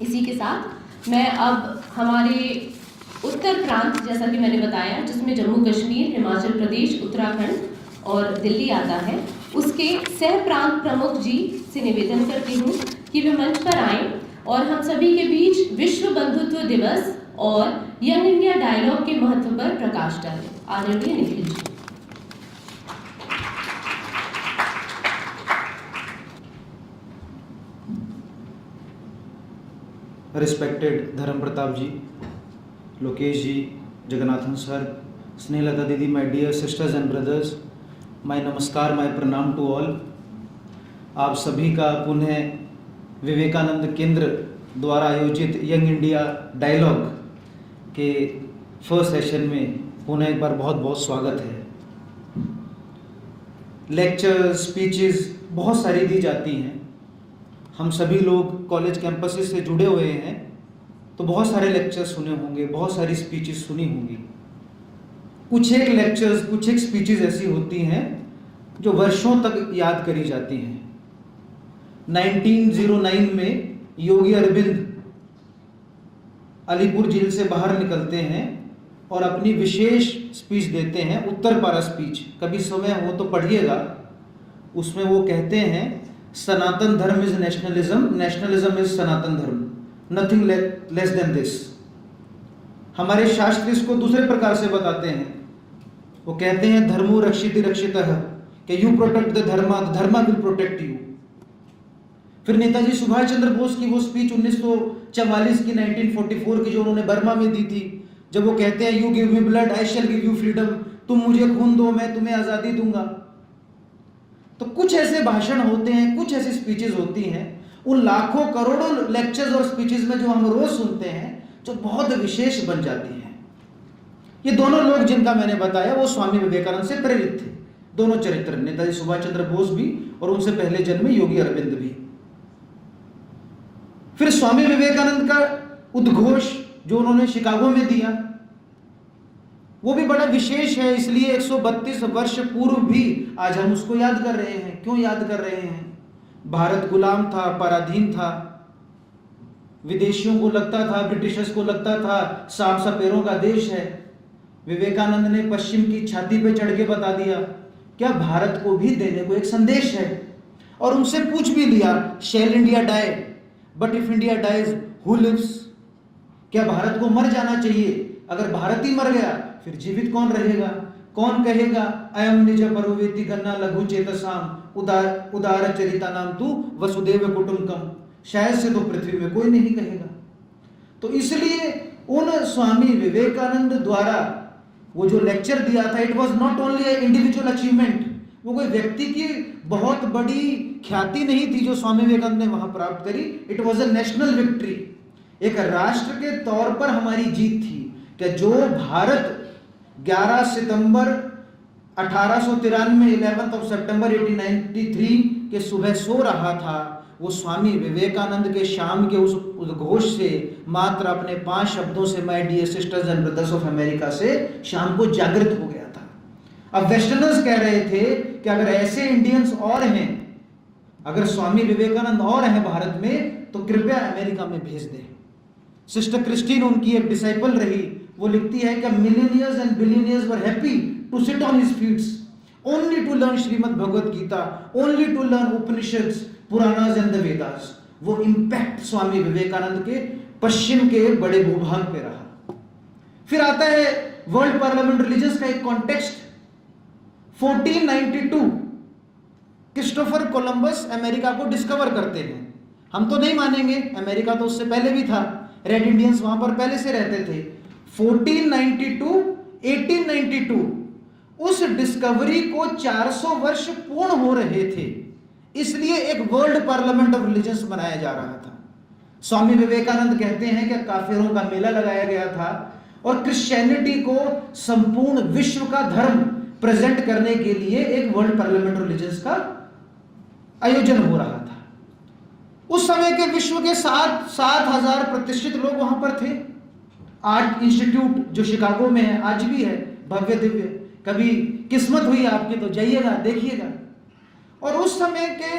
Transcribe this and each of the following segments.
इसी के साथ मैं अब हमारे उत्तर प्रांत, जैसा कि मैंने बताया, जिसमें जम्मू कश्मीर, हिमाचल प्रदेश, उत्तराखंड और दिल्ली आता है, उसके सह प्रांत प्रमुख जी से निवेदन करती हूँ कि वे मंच पर आएं और हम सभी के बीच विश्व बंधुत्व दिवस और यंग इंडिया डायलॉग के महत्व पर प्रकाश डालें। आदरणीय Nikhil ji. Respected Dharm Pratap ji, Lokesh ji, Jagannathan sir, Snehlata didi, my dear sisters and brothers, my namaskar, my pranam to all. आप सभी का पुनः विवेकानंद केंद्र द्वारा आयोजित यंग इंडिया डायलॉग के फर्स्ट सेशन में पुनः एक बार बहुत बहुत स्वागत है। लेक्चर स्पीचेस बहुत सारी दी जाती हैं। हम सभी लोग कॉलेज कैंपसेस से जुड़े हुए हैं तो बहुत सारे लेक्चर्स सुने होंगे, बहुत सारी स्पीचेस सुनी होंगी। कुछ एक लेक्चर्स, कुछ एक स्पीचेस ऐसी होती हैं जो वर्षों तक याद करी जाती हैं। 1909 में योगी अरविंद अलीपुर जेल से बाहर निकलते हैं और अपनी विशेष स्पीच देते हैं, उत्तर पारा स्पीच। कभी समय हो तो पढ़िएगा। उसमें वो कहते हैं, सनातन धर्म इज नेशनलिज्म, नेशनलिज्म इज सनातन धर्म, नथिंग लेस देन दिस। हमारे शास्त्र इसको दूसरे प्रकार से बताते हैं। वो कहते हैं, धर्मो रक्षिति रक्षितः, कि you protect the Dharma, the Dharma will protect you. फिर नेताजी सुभाष चंद्र बोस की वो स्पीच 1944 की, 1944 की, जो उन्होंने बर्मा में दी थी, जब वो कहते हैं, you give me blood I shell give you freedom, तुम मुझे खून दो मैं तुम्हें आजादी दूंगा। तो कुछ ऐसे भाषण होते हैं, कुछ ऐसी स्पीचेस होती हैं, उन लाखों करोड़ों लेक्चर्स और स्पीचेस में जो हम रोज सुनते हैं, जो बहुत विशेष बन जाती हैं। ये दोनों लोग जिनका मैंने बताया वो स्वामी विवेकानंद से प्रेरित थे। दोनों चरित्र, नेताजी सुभाष चंद्र बोस भी और उनसे पहले जन्मे योगी अरविंद भी। फिर स्वामी विवेकानंद का उद्घोष जो उन्होंने शिकागो में दिया, वो भी बड़ा विशेष है। इसलिए 132 वर्ष पूर्व भी आज हम उसको याद कर रहे हैं। क्यों याद कर रहे हैं? भारत गुलाम था, पराधीन था, विदेशियों को लगता था, ब्रिटिशर्स को लगता था सांप सपेरों का देश है। विवेकानंद ने पश्चिम की छाती पे चढ़ के बता दिया क्या भारत को भी देने को एक संदेश है। और उनसे पूछ भी लिया, shall India die, but if India dies who lives? क्या भारत को मर जाना चाहिए? अगर भारत ही मर गया फिर जीवित कौन रहेगा? कौन कहेगा अयम निज परोवेति गन्ना लघु चेतसाम उदार चरिता नाम तू वसुदेव कुटुंबकम? शायद से तो पृथ्वी में कोई नहीं कहेगा। तो इसलिए उन स्वामी विवेकानंद द्वारा वो जो लेक्चर दिया था, it was not only A individual achievement. वो कोई व्यक्ति की बहुत बड़ी ख्याति नहीं थी जो स्वामी विवेकानंद ने वहां प्राप्त करी। It was a national victory. एक राष्ट्र के तौर पर हमारी जीत थी कि जो भारत 11 सितंबर 1893, 11 सितंबर 1893 के सुबह सो रहा था, वो स्वामी विवेकानंद के शाम के उस उद्घोष से, मात्र अपने 5 शब्दों से, my dear sisters and brothers of America से, शाम को जागृत हो गया था। अब वेस्टर्नर्स कह रहे थे कि अगर ऐसे इंडियंस और हैं, अगर स्वामी विवेकानंद और हैं भारत में, तो कृपया अमेरिका में भेज दें। सिस्टर क्रिस्टीन उनकी एक डिसाइपल रही, वो लिखती है कि millionaires and billionaires were happy to sit on his feets only to learn Shrimad Bhagavad Gita, only to learn Upanishads, Puranas and the Vedas. वो इंपैक्ट स्वामी विवेकानंद के पश्चिम के बड़े भूभाग पे रहा। फिर आता है वर्ल्ड पार्लियामेंट रिलीजन्स का एक कॉन्टेक्स्ट। 1492 क्रिस्टोफर कोलंबस अमेरिका को डिस्कवर करते हैं। हम तो नहीं मानेंगे, अमेरिका तो उससे पहले भी था, रेड इंडियंस वहां पर पहले से रहते थे। 1492 1892 उस डिस्कवरी को 400 वर्ष पूर्ण हो रहे थे, इसलिए एक वर्ल्ड पार्लियामेंट ऑफ रिलीजन्स बनाया जा रहा था। स्वामी विवेकानंद कहते हैं कि काफिरों का मेला लगाया गया था और क्रिश्चियनिटी को संपूर्ण विश्व का धर्म प्रेजेंट करने के लिए एक वर्ल्ड पार्लियामेंट ऑफ रिलीजन्स का आयोजन हो रहा था। उस समय के विश्व के 7,000 प्रतिष्ठित लोग वहां पर थे। आर्ट इंस्टीट्यूट जो शिकागो में है, आज भी है, भव्य दिव्य। कभी किस्मत हुई आपकी तो जाइएगा, देखिएगा। और उस समय के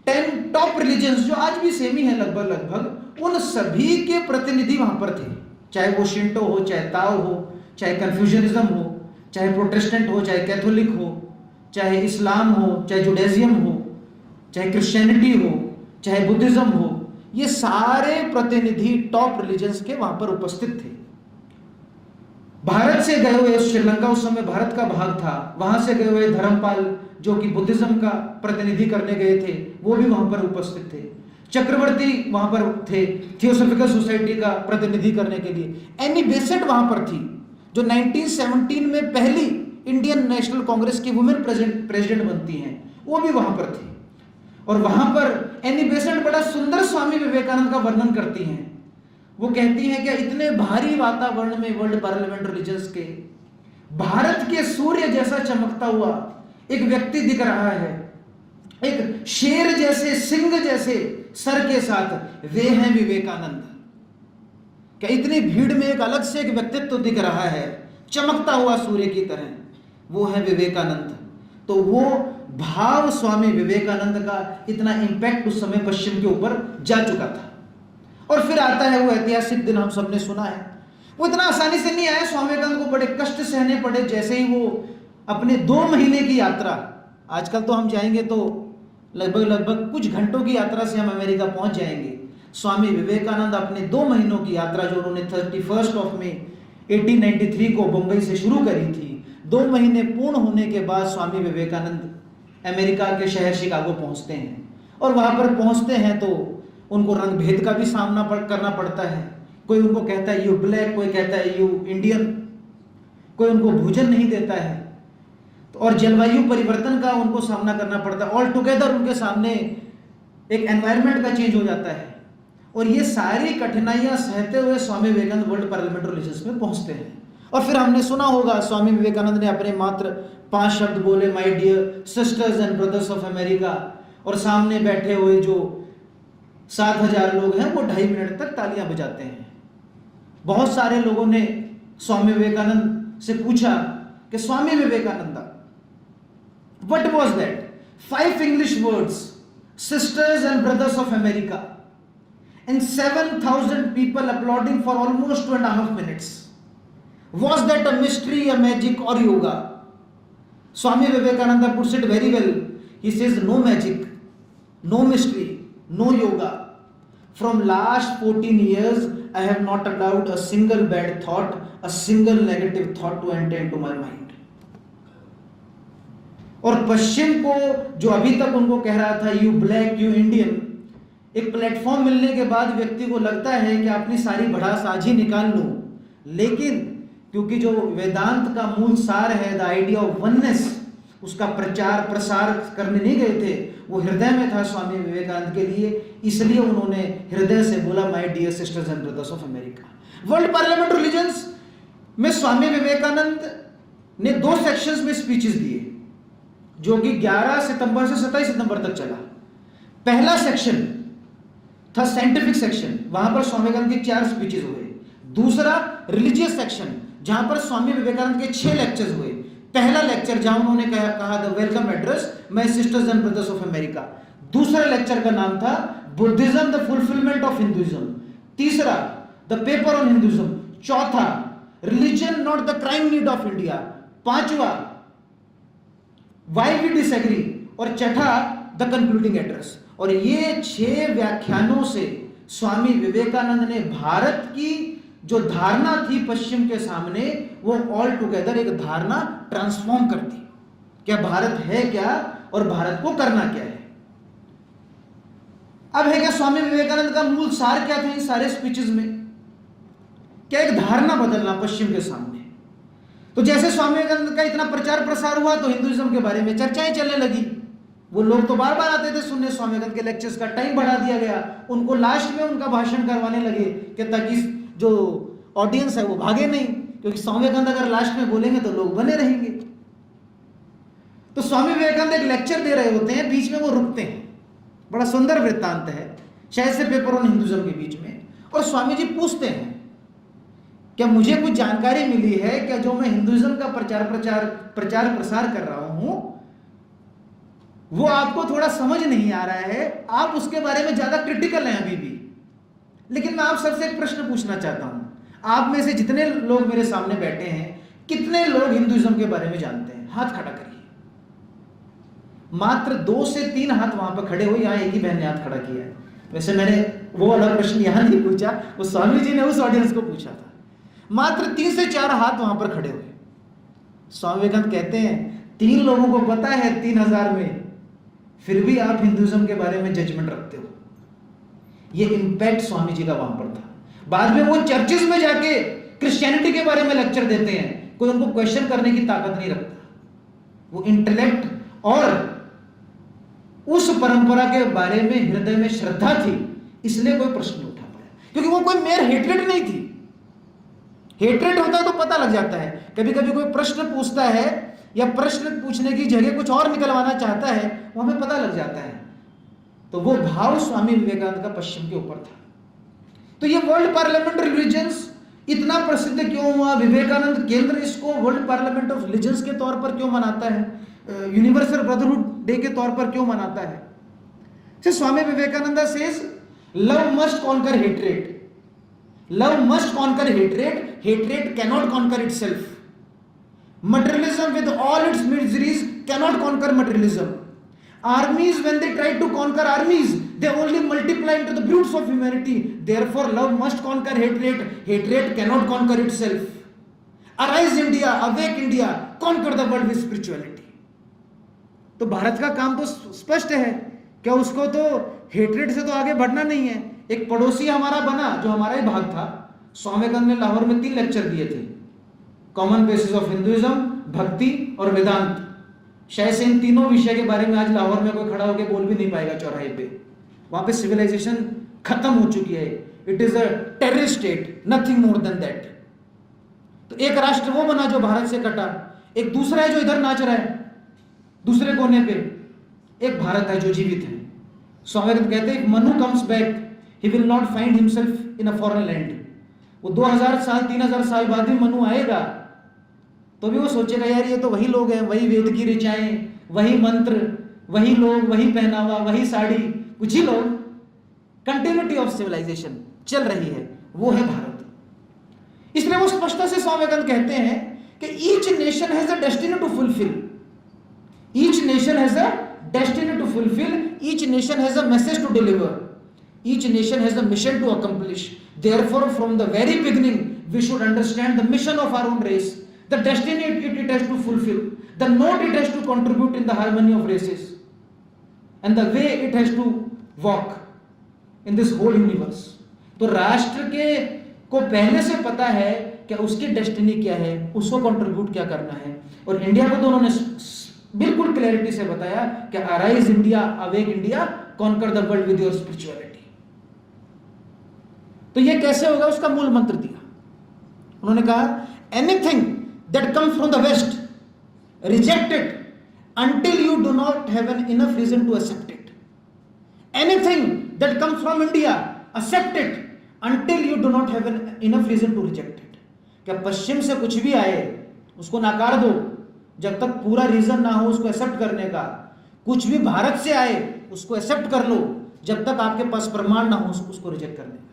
10 टॉप रिलीजन्स जो आज भी सेम ही है लगभग, उन सभी के प्रतिनिधि वहां पर थे। चाहे वो शिंटो हो, चाहे ताओ हो, चाहे कन्फ्यूजनिज्म हो, चाहे प्रोटेस्टेंट हो, चाहे कैथोलिक हो, चाहे इस्लाम हो, चाहे जुडाइज्म हो, चाहे क्रिश्चियनिटी हो, चाहे बुद्धिज्म हो, ये सारे प्रतिनिधि टॉप रिलीजन्स के वहां पर उपस्थित थे। भारत से गए हुए, श्रीलंका उस समय भारत का भाग था, वहां से गए हुए धर्मपाल जो कि बुद्धिज्म का प्रतिनिधि करने गए थे, वो भी वहां पर उपस्थित थे। चक्रवर्ती वहां पर थे थियोसॉफिकल सोसाइटी का प्रतिनिधि करने के लिए। एनी बेसेंट वहां पर थी जो 1917 में पहली इंडियन नेशनल कांग्रेस की वुमेन प्रेसिडेंट बनती हैं, वो भी वहां पर थी। और वहां पर एनी बेसेंट बड़ा सुंदर स्वामी विवेकानंद का वर्णन करती हैं। वो कहती हैं कि इतने भारी वातावरण में वर्ल्ड पार्लियामेंट रिलीजन्स के भारत के सूर्य जैसा चमकता हुआ एक व्यक्ति दिख रहा है, एक शेर जैसे, सिंह जैसे सर के साथ, वे हैं विवेकानंद। क्या इतनी भीड़ में एक अलग से एक व्यक्तित्व दिख रहा है चमकता हुआ सूर्य की तरह, वो है विवेकानंद। तो वो भाव स्वामी विवेकानंद का इतना इंपैक्ट उस समय पश्चिम के ऊपर जा चुका था। और फिर आता है वो ऐतिहासिक दिन, हम सबने सुना है। वो इतना आसानी से नहीं आया, स्वामी विवेकानंद को बड़े कष्ट सहने पड़े। जैसे ही वो अपने 2 महीने की यात्रा, आजकल तो हम जाएंगे तो लगभग कुछ घंटों की यात्रा से हम अमेरिका पहुंच जाएंगे। स्वामी विवेकानंद अपने 2 महीनों की यात्रा जो उन्होंने 31 मई 1893 को बंबई से शुरू करी थी, 2 महीने पूर्ण होने के बाद स्वामी विवेकानंद अमेरिका के शहर शिकागो पहुंचते हैं। और वहां पर पहुंचते हैं तो उनको रंग भेद का भी सामना करना पड़ता है। कोई उनको कहता है यू ब्लैक, कोई कहता है यू इंडियन, कोई उनको भोजन नहीं देता है। तो और जलवायु परिवर्तन का उनको सामना करना पड़ता है। ऑल टुगेदर उनके सामने एक एनवायरनमेंट का चेंज हो जाता है। और ये सारी कठिनाइयां सहते हुए Swami Vivekananda world parliament religions में पहुंचते हैं। और फिर हमने सुना होगा स्वामी विवेकानंद ने अपने मात्र 5 शब्द बोले, my dear sisters and brothers of America, और सामने बैठे हुए जो 7,000 लोग हैं वो 2.5 मिनट तक तालियां बजाते हैं। बहुत सारे लोगों ने स्वामी विवेकानंद से पूछा कि Swami Vivekananda, what was that? 5 English words, sisters and brothers of America, and 7,000 people applauding for almost 2.5 minutes. Was that a mystery, a magic, or yoga? Swami Vivekananda puts it very well. He says no magic, no mystery, no yoga. From last 14 years, I have not allowed a single bad thought, a single negative thought to enter into my mind. और पश्चिम को जो अभी तक उनको कह रहा था you black, you Indian, एक प्लेटफॉर्म मिलने के बाद व्यक्ति को लगता है कि अपनी सारी भड़ास आज ही निकाल लूं। लेकिन क्योंकि जो वेदांत का मूल सार है, द आइडिया ऑफ वननेस, उसका प्रचार प्रसार करने नहीं गए थे, वो हृदय में था स्वामी विवेकानंद के लिए। इसलिए उन्होंने हृदय से बोला, my dear sisters and brothers of America. World parliament religions में स्वामी विवेकानंद ने 2 सेक्शंस में स्पीचेस दिए, जो कि 11 सितंबर से 27 सितंबर तक चला। पहला सेक्शन था साइंटिफिक सेक्शन, वहां पर स्वामी विवेकानंद के 4 स्पीचेस हुए। दूसरा रिलीजियस सेक्शन, जहां पर स्वामी विवेकानंद के 6 लेक्चर्स हुए। पहला लेक्चर जहां उन्होंने कहा the welcome address, my sister's and brothers of America. दूसरा लेक्चर का नाम था Buddhism the fulfilment of Hinduism. तीसरा द पेपर ऑन हिंदुइज्म। चौथा religion not the crime need of India. पांचवा व्हाई वी डिसएग्री। और छठा द कंक्लूडिंग एड्रेस। और ये 6 व्याख्यानों से स्वामी विवेकानंद ने भारत की जो धारणा थी पश्चिम के सामने, वो ऑल टुगेदर एक धारणा ट्रांसफॉर्म कर दी। क्या भारत है क्या और भारत को करना क्या है। अब है क्या स्वामी विवेकानंद का मूल सार क्या था इन सारे स्पीचेस में? क्या एक धारणा बदलना पश्चिम के सामने। तो जैसे स्वामी विवेकानंद का इतना प्रचार प्रसार हुआ तो हिंदुइज्म के बारे में चर्चाएं चलने लगी। वो लोग तो बार बार आते थे सुनने स्वामी विवेकानंद के लेक्चर्स का टाइम बढ़ा दिया गया। उनको लास्ट में उनका भाषण करवाने लगे कि ताकि जो ऑडियंस है वो भागे नहीं, क्योंकि स्वामी विवेकानंद अगर लास्ट में बोलेंगे तो लोग बने रहेंगे। तो स्वामी विवेकानंद एक लेक्चर दे रहे होते हैं, बीच में वो रुकते हैं। बड़ा सुंदर वृत्तांत है, शायद से पेपर ऑन हिंदुइज्म के बीच में। और स्वामी जी पूछते हैं, क्या मुझे कुछ जानकारी मिली है क्या जो मैं हिंदुइज्म का प्रचार प्रसार कर रहा हूं, वो आपको थोड़ा समझ नहीं आ रहा है, आप उसके बारे में ज्यादा क्रिटिकल हैं अभी भी। लेकिन मैं आप सबसे एक प्रश्न पूछना चाहता हूं, आप में से जितने लोग मेरे सामने बैठे हैं, कितने लोग हिंदुइज्म के बारे में जानते हैं? हाथ खड़ा करिए। मात्र 2 से 3 हाथ वहां पर खड़े हुए, यहां एक ही बहन ने हाथ खड़ा किया है। वैसे मैंने वो वाला प्रश्न यहां नहीं पूछा, वो स्वामी जी ने उस ऑडियंस को पूछा था। मात्र 3 से 4 हाथ वहां पर खड़े हुए। स्वामी विवेकानंद कहते हैं 3 लोगों को पता है 3000 में, फिर भी आप हिंदुइज्म के बारे में जजमेंट रखते हो। ये इंपैक्ट स्वामी जी का वहां पर था। बाद में वो चर्चेस में जाके क्रिश्चियनिटी के बारे में लेक्चर देते हैं, कोई उनको क्वेश्चन करने की ताकत नहीं रखता। वो इंटेलेक्ट और उस परंपरा के बारे में हृदय में श्रद्धा थी, इसलिए कोई प्रश्न नहीं उठा पाया, क्योंकि वो कोई मेयर हेट्रेड नहीं थी। हेट्रेड होता है तो पता लग जाता है। कभी कभी कोई प्रश्न पूछता है या प्रश्न पूछने की जगह कुछ और निकलवाना चाहता है, वो हमें पता लग जाता है। तो वो भाव स्वामी विवेकानंद का पश्चिम के ऊपर था। तो ये वर्ल्ड पार्लियामेंट रिलीजन्स इतना प्रसिद्ध क्यों हुआ? विवेकानंद केंद्र इसको वर्ल्ड पार्लियामेंट ऑफ रिलीजन्स के तौर पर क्यों मनाता है? यूनिवर्सल ब्रदरहुड डे के तौर पर क्यों मनाता है? So, Swami Vivekananda says love must conquer hatred, love must conquer hatred, hatred cannot conquer itself, materialism with all its miseries cannot conquer materialism. Armies, when they try to conquer armies, they only multiply into the brutes of humanity. Therefore love must conquer hatred, hatred cannot conquer itself. Arise India, awake India, conquer the world with spirituality. तो भारत का काम तो स्पष्ट है, क्या उसको तो hatred से तो आगे बढ़ना नहीं है। एक पड़ोसी हमारा बना जो हमारा ही भाग था। स्वामी विवेकानंद ने लाहौर में 3 लेक्चर दिए थे, कॉमन बेसिस ऑफ हिंदुइज्म, भक्ति और वेदांत। शायद से इन तीनों विषय के बारे में आज लाहौर में कोई खड़ा होकर बोल भी नहीं पाएगा चौराहे पे। वहां पे सिविलाइजेशन खत्म हो चुकी है। It is a terrorist state, nothing more than that. तो एक राष्ट्र वो बना जो भारत से कटा, एक दूसरा है जो इधर नाच रहा है दूसरे कोने पे, एक भारत है जो जीवित है। स्वामी कहते हैं Manu comes back he will not find himself in a foreign land. वो 2000 साल 3000 साल बाद भी मनु आएगा तो भी वो सोचेगा यार ये तो वही लोग हैं, वही वेद की ऋचाएं, वही मंत्र, वही लोग, वही पहनावा, वही साड़ी, कुछ ही लोग। कंटिन्यूटी ऑफ सिविलाइजेशन चल रही है, वो है भारत। इसलिए वो स्पष्टता से स्वामी विवेकानंद कहते हैं कि each nation has a destiny to fulfil, each nation has a destiny to fulfil, each nation has a message to deliver, each nation has a mission to accomplish. Therefore from the very beginning we should understand the mission of our own race, the destiny it has to fulfill, the note it has to contribute in the harmony of races, and the way it has to walk in this whole universe. तो राष्ट्र के को पहले से पता है कि उसकी डेस्टिनी क्या है, उसको कंट्रीब्यूट क्या करना है। और इंडिया को तो उन्होंने बिल्कुल क्लैरिटी से बताया कि arise India, awake India, conquer the world with your spirituality. तो ये कैसे होगा, उसका मूल मंत्र दिया। उन्होंने कहा anything that comes from the west reject it until you do not have an enough reason to accept it. Anything that comes from India, accept it until you do not have an enough reason to reject it. क्या पश्चिम से कुछ भी आए उसको नकार दो जब तक पूरा रीजन ना हो उसको एक्सेप्ट करने का। कुछ भी भारत से आए उसको एक्सेप्ट कर लो जब तक आपके पास प्रमाण ना हो उसको रिजेक्ट करने का।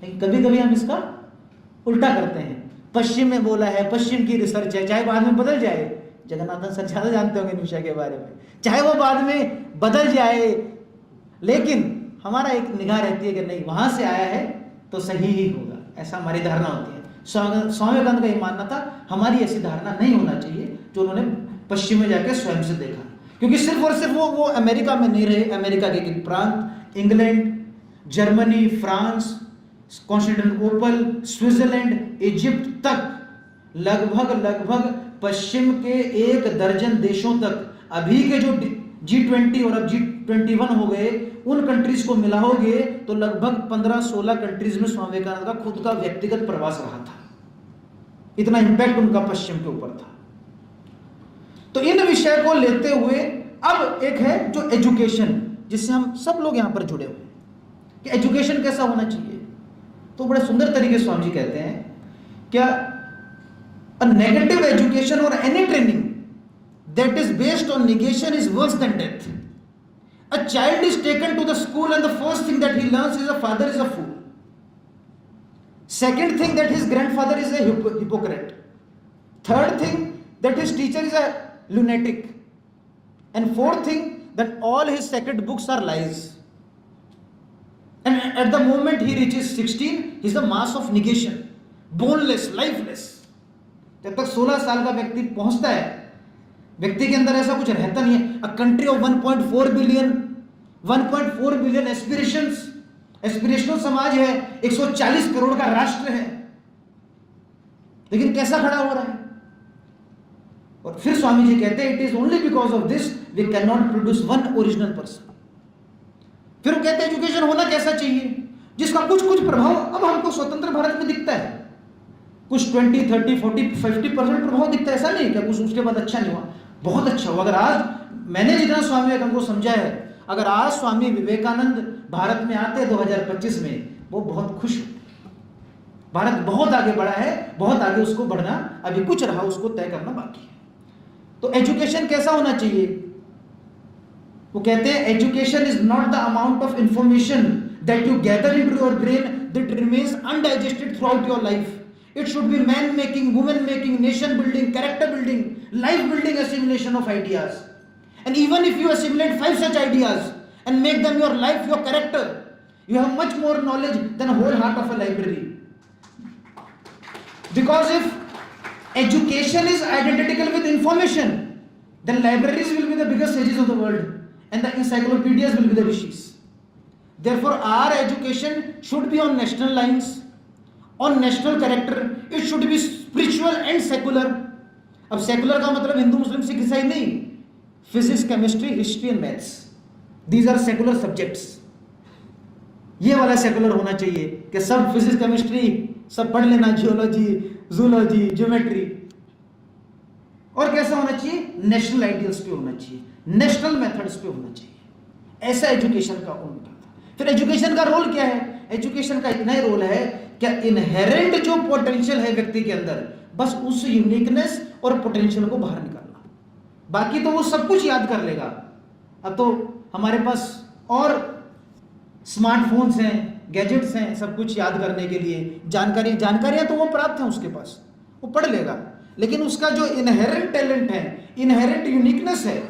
लेकिन कभी कभी हम इसका उल्टा करते हैं। पश्चिम में बोला है, पश्चिम की रिसर्च है, चाहे बाद में बदल जाए। जगन्नाथन सर ज्यादा जानते होंगे निशा के बारे में, चाहे वो बाद में बदल जाए, लेकिन हमारा एक निगाह रहती है कि नहीं वहां से आया है तो सही ही होगा, ऐसा हमारी धारणा होती है। स्वामी विवेकानंद का ये मानना था, हमारी ऐसी धारणा नहीं होना चाहिए जो उन्होंने पश्चिम में जाकर स्वयं से देखा। क्योंकि सिर्फ और सिर्फ वो अमेरिका में नहीं रहे, अमेरिका के प्रांत, England, Germany, France, Constantinople, Switzerland, Egypt तक लगभग पश्चिम के 1 दर्जन देशों तक, अभी के जो G20 और अब G21 हो गए, उन कंट्रीज को मिलाओगे तो लगभग 15-16 कंट्रीज में स्वामी विवेकानंद का खुद का व्यक्तिगत प्रवास रहा था। इतना इंपैक्ट उनका पश्चिम के ऊपर था। तो इन विषय को लेते हुए अब एक है जो एजुकेशन, जिससे हम सब लोग यहां पर जुड़े हुए हैं कि एजुकेशन कैसा होना चाहिए। तो बड़े सुंदर तरीके स्वामी जी कहते हैं, क्या a negative education or any training that is based on negation is worse than death. A child is taken to the school and the first thing that he learns is a father is a fool. Second thing, that his grandfather is a hypocrite. Third thing, that his teacher is a lunatic. And fourth thing, that all his sacred books are lies. And at the moment he reaches 16, he is the mass of negation, boneless, lifeless. जब तक 16 साल का व्यक्ति पहुंचता है, व्यक्ति के अंदर ऐसा कुछ रहता नहीं है. A country of 1.4 billion aspirational समाज है, 140 करोड़ का राष्ट्र है, लेकिन कैसा खड़ा हो रहा है. और फिर स्वामी जी कहते हैं it is only because of this we can not produce one original person. फिर वो कहते हैं एजुकेशन होना कैसा चाहिए जिसका कुछ प्रभाव अब हमको स्वतंत्र भारत में दिखता है. कुछ 20, 30, 40, 50% प्रभाव दिखता है. ऐसा नहीं क्या कुछ उसके बाद अच्छा नहीं हुआ, बहुत अच्छा हुआ. अगर आज मैंने जितना स्वामी विवेकानंद को समझा है, अगर आज स्वामी विवेकानंद भारत में आते 2025 में, वो बहुत खुश होते. भारत बहुत आगे बढ़ा है, बहुत आगे उसको बढ़ना अभी कुछ रहा, उसको तय करना बाकी है. तो एजुकेशन कैसा होना चाहिए? वो कहते हैं education is not the amount of information that you gather into your brain that remains undigested through out your life. It should be man making, woman making, nation building, character building, life building assimilation of ideas. And even if you assimilate 5 such ideas and make them your life, your character, you have much more knowledge than a whole heart of a library. Because if education is identical with information, then libraries will be the biggest sages of the world and the encyclopedias will be the rishis. Therefore, our education should be on national lines, on national character. It should be spiritual and secular. अब secular का मतलब हिंदू मुस्लिम सिख ईसाई नहीं. Physics, chemistry, history and maths, these are secular subjects. ये वाला secular होना चाहिए कि सब फिजिक्स केमिस्ट्री सब पढ़ लेना, जियोलॉजी, जूलॉजी, ज्योमेट्री. और कैसा होना चाहिए? नेशनल आइडियल्स पे होना चाहिए, नेशनल मेथड्स पे होना चाहिए. ऐसा एजुकेशन का उनका था. फिर एजुकेशन का रोल क्या है? एजुकेशन का इतना ही रोल है क्या इनहेरेंट जो पोटेंशियल है व्यक्ति के अंदर, बस उस यूनिकनेस और पोटेंशियल को बाहर निकालना. बाकी तो वो सब कुछ याद कर लेगा. अब तो हमारे पास और स्मार्टफोन्स हैं, गैजेट्स हैं, सब कुछ याद करने के लिए, जानकारियां तो वो प्राप्त हैं उसके पास, वो पढ़ लेगा. लेकिन उसका जो इनहेरेंट टैलेंट है, इनहेरेंट यूनिकनेस है,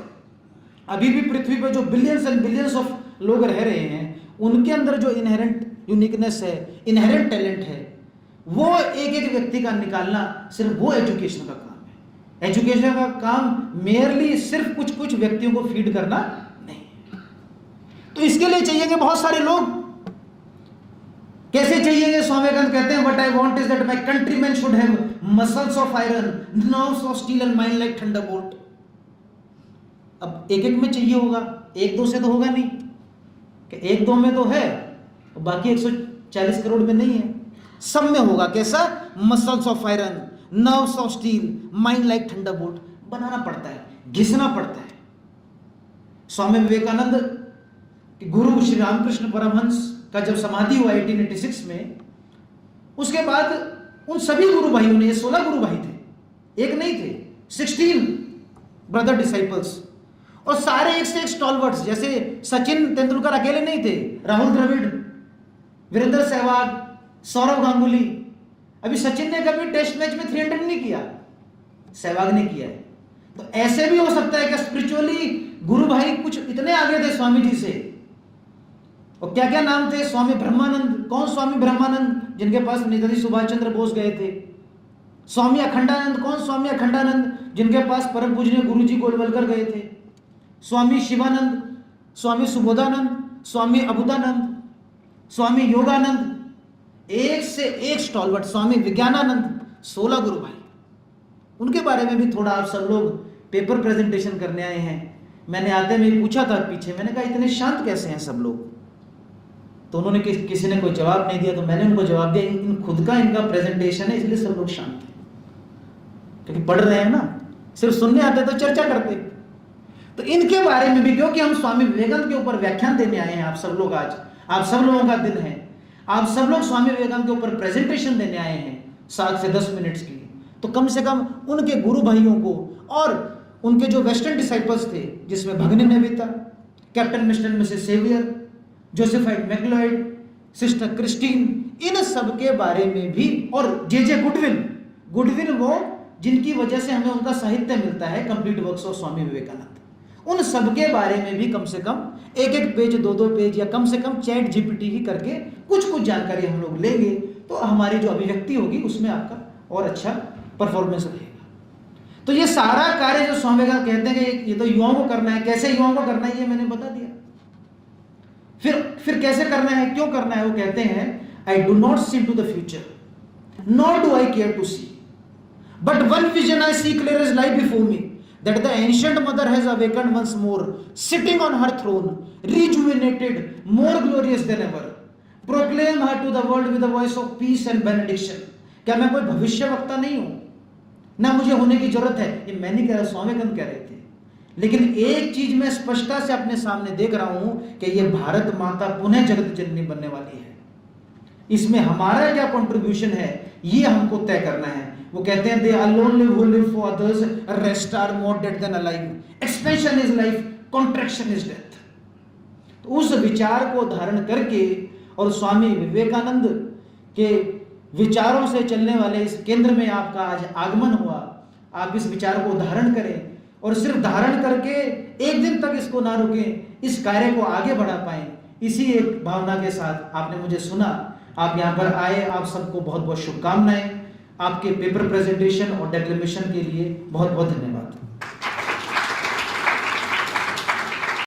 अभी भी पृथ्वी पर जो बिलियंस एंड बिलियंस ऑफ लोग रह रहे हैं, उनके अंदर जो इनहेरेंट यूनिकनेस है, इनहेरेंट टैलेंट है, वो एक व्यक्ति का निकालना सिर्फ वो एजुकेशन का काम है. एजुकेशन का काम मेयरली सिर्फ कुछ व्यक्तियों को फीड करना नहीं. तो इसके लिए चाहिए बहुत सारे लोग. कैसे चाहिए? स्वामी विवेकानंद कहते हैं what I want is that my countryman should have muscles of iron, nerves of steel and mind like Thunderbolt. अब एक में चाहिए होगा, 1-2 से तो होगा नहीं कि 1-2 में तो है, बाकी 140 करोड़ में नहीं है. सब में होगा. कैसा? Muscles of iron, nerves of steel, mind like thunderbolt. बनाना पड़ता है, घिसना पड़ता है. स्वामी विवेकानंद के गुरु श्री रामकृष्ण परमहंस का जब समाधि हुआ 1886 में, उसके बाद उन सभी गुरु भाइयों ने, 16 गुरु भाई थे, एक नहीं थे, 16 ब्रदर डिसाइपल्स, और सारे एक से एक स्टॉलवर्ड्स. जैसे सचिन तेंदुलकर अकेले नहीं थे, राहुल द्रविड़, वीरेंद्र सहवाग, सौरव गांगुली. अभी सचिन ने कभी टेस्ट मैच में 300 नहीं किया, सहवाग ने किया है. तो ऐसे भी हो सकता है कि स्पिरिचुअली गुरु भाई कुछ इतने आगे थे स्वामी जी से. और क्या क्या नाम थे? स्वामी ब्रह्मानंद. कौन स्वामी ब्रह्मानंद? जिनके पास नेताजी सुभाष चंद्र बोस गए थे. स्वामी अखंडानंद. कौन स्वामी अखंडानंद? जिनके पास परम पूजनीय गुरुजी गोलवलकर गए थे. स्वामी शिवानंद, स्वामी सुबोधानंद, स्वामी अबुदानंद, स्वामी योगानंद, एक से एक स्टॉलवर्ड. स्वामी विज्ञानानंद, 16 गुरु भाई. उनके बारे में भी थोड़ा आप सब लोग पेपर प्रेजेंटेशन करने आए हैं. मैंने आते में पूछा था पीछे, मैंने कहा इतने शांत कैसे हैं सब लोग? तो उन्होंने किसी ने कोई जवाब नहीं दिया, तो मैंने उनको जवाब दिया, इन खुद का इनका प्रेजेंटेशन है इसलिए सब लोग शांत हैं, क्योंकि पढ़ रहे हैं ना. सिर्फ सुनने आते तो चर्चा करते. तो इनके बारे में भी, क्योंकि हम स्वामी विवेकानंद के ऊपर व्याख्यान देने आए हैं, आप सब लोग, आज आप सब लोगों का दिन है, आप सब लोग स्वामी विवेकानंद के ऊपर प्रेजेंटेशन देने आए हैं 7 से 10 मिनट्स की, तो कम से कम उनके गुरु भाइयों को और उनके जो वेस्टर्न डिसाइपल्स थे, जिसमें भगने ने भी था, captain Mr Mrs Sevier, Josephine MacLeod, sister Christine, इन सब के बारे में भी, और जे गुडविल वो जिनकी वजह से हमें उनका साहित्य मिलता है, complete works of Swami Vivekananda, उन सब के बारे में भी कम से कम एक पेज, दो पेज, या कम से कम चैट जीपीटी ही करके कुछ जानकारी हम लोग लेंगे, तो हमारी जो अभिव्यक्ति होगी उसमें आपका और अच्छा परफॉर्मेंस रहेगा। तो ये सारा कार्य जो स्वामी विवेकानंद कहते हैं कि ये तो युवाओं को करना है, कैसे युवाओं को करना है ये मैंने बता दिया। फिर कैसे करना है, क्यों करना है? वो कहते हैं, I do not see to the future, nor do I care to see, but one vision I see clear is life before me, that the ancient mother has awakened once more, sitting on her throne, rejuvenated, more glorious than ever. Proclaim her to the world with a voice of peace and benediction. क्या मैं कोई भविष्यवक्ता नहीं हूं, ना मुझे होने की जरूरत है, ये मैं नहीं कह रहा, स्वामी विवेकानंद कह रहे थे। लेकिन एक चीज मैं स्पष्टता से अपने सामने देख रहा हूं कि ये भारत माता पुनः जगत जननी बनने वाली है। इसमें हमारा क्या कंट्रीब्यूशन है ये हमको तय करना है। वो कहते हैं, दे alone live who live for others, rest are more dead than alive, expansion is life, contraction is death। तो उस विचार को धारण करके और स्वामी विवेकानंद के विचारों से चलने वाले इस केंद्र में आपका आज आगमन हुआ। आप इस विचार को धारण करें, और सिर्फ धारण करके एक दिन तक इसको ना रुकें, इस कार्य को आगे बढ़ा पाएं, इसी एक भावना के साथ आपने मुझे सुना, आप यहाँ पर आए, आप सबको बहुत बहुत शुभकामनाएं। आपके पेपर प्रेजेंटेशन और डेक्लेमेशन के लिए बहुत बहुत धन्यवाद।